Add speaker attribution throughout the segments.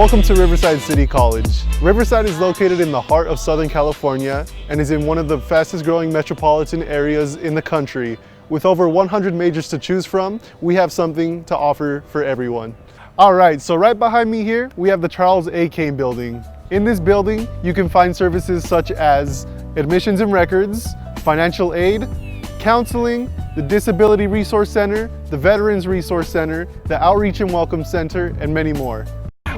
Speaker 1: Welcome to Riverside City College. Riverside is located in the heart of Southern California and is in one of the fastest growing metropolitan areas in the country. With over 100 majors to choose from, we have something to offer for everyone. All right, so right behind me here, we have the Charles A. Kane building. In this building, you can find services such as admissions and records, financial aid, counseling, the Disability Resource Center, the Veterans Resource Center, the Outreach and Welcome Center, and many more.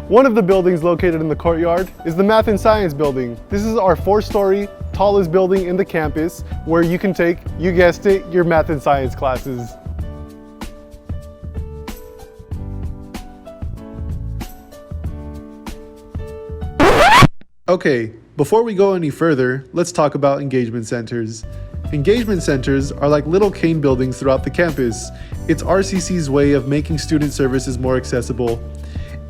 Speaker 1: One of the buildings located in the courtyard is the Math and Science building. This is our 4-story, tallest building in the campus where you can take, you guessed it, your math and science classes. Okay, before we go any further, let's talk about engagement centers. Engagement centers are like little Kane buildings throughout the campus. It's RCC's way of making student services more accessible.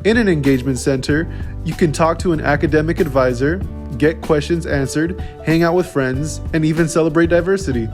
Speaker 1: In an engagement center, you can talk to an academic advisor, get questions answered, hang out with friends, and even celebrate diversity.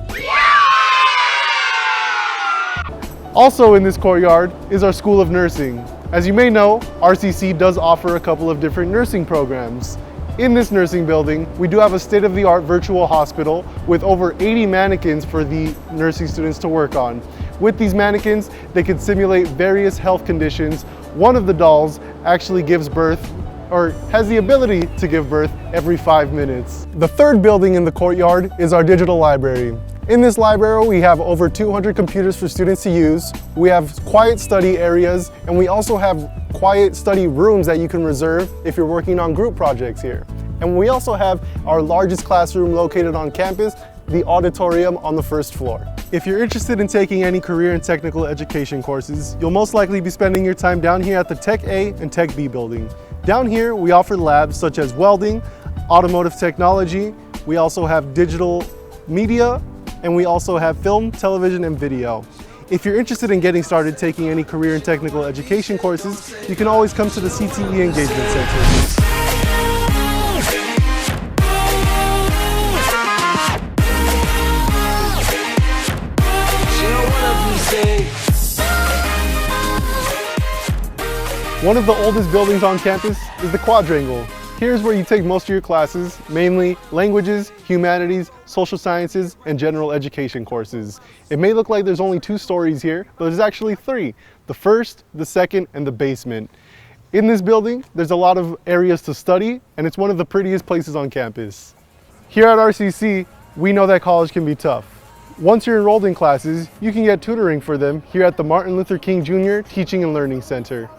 Speaker 1: Also in this courtyard is our School of Nursing. As you may know, RCC does offer a couple of different nursing programs. In this nursing building, we do have a state-of-the-art virtual hospital with over 80 mannequins for the nursing students to work on. With these mannequins, they can simulate various health conditions. One of the dolls actually gives birth, or has the ability to give birth every 5 minutes. The third building in the courtyard is our digital library. In this library, we have over 200 computers for students to use. We have quiet study areas, and we also have quiet study rooms that you can reserve if you're working on group projects here. And we also have our largest classroom located on campus, the auditorium on the first floor. If you're interested in taking any career and technical education courses, you'll most likely be spending your time down here at the Tech A and Tech B building. Down here, we offer labs such as welding, automotive technology, we also have digital media, and we also have film, television, and video. If you're interested in getting started taking any career and technical education courses, you can always come to the CTE Engagement Center. One of the oldest buildings on campus is the Quadrangle. Here's where you take most of your classes, mainly languages, humanities, social sciences, and general education courses. It may look like there's only 2 stories here, but there's actually 3. The first, the second, and the basement. In this building, there's a lot of areas to study, and it's one of the prettiest places on campus. Here at RCC, we know that college can be tough. Once you're enrolled in classes, you can get tutoring for them here at the Martin Luther King Jr. Teaching and Learning Center.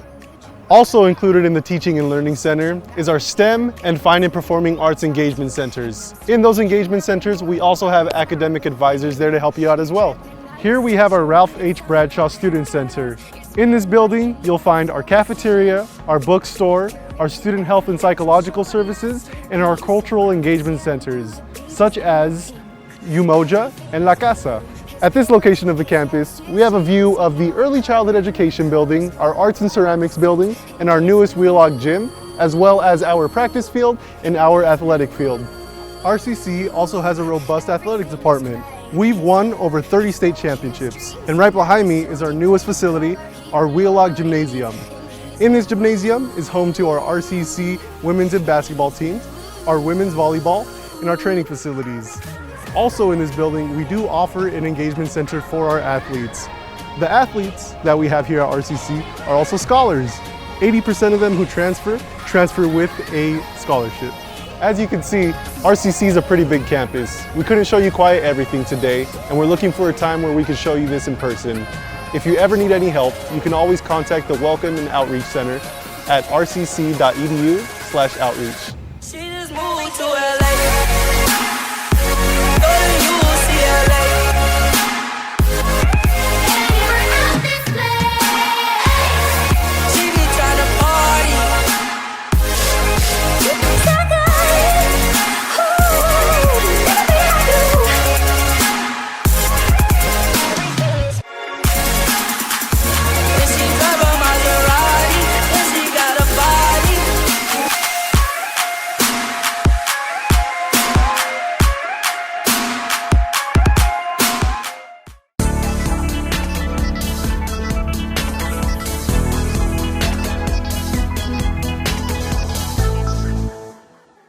Speaker 1: Also included in the Teaching and Learning Center is our STEM and Fine and Performing Arts engagement centers. In those engagement centers, we also have academic advisors there to help you out as well. Here we have our Ralph H. Bradshaw Student Center. In this building, you'll find our cafeteria, our bookstore, our student health and psychological services, and our cultural engagement centers, such as Umoja and La Casa. At this location of the campus, we have a view of the Early Childhood Education building, our Arts and Ceramics building, and our newest Wheelock gym, as well as our practice field and our athletic field. RCC also has a robust athletics department. We've won over 30 state championships. And right behind me is our newest facility, our Wheelock Gymnasium. In this gymnasium is home to our RCC women's and basketball teams, our women's volleyball, and our training facilities. Also in this building, we do offer an engagement center for our athletes. The athletes that we have here at RCC are also scholars. 80% of them who transfer with a scholarship. As you can see, RCC is a pretty big campus. We couldn't show you quite everything today, and we're looking for a time where we can show you this in person. If you ever need any help, you can always contact the Welcome and Outreach Center at rcc.edu/outreach.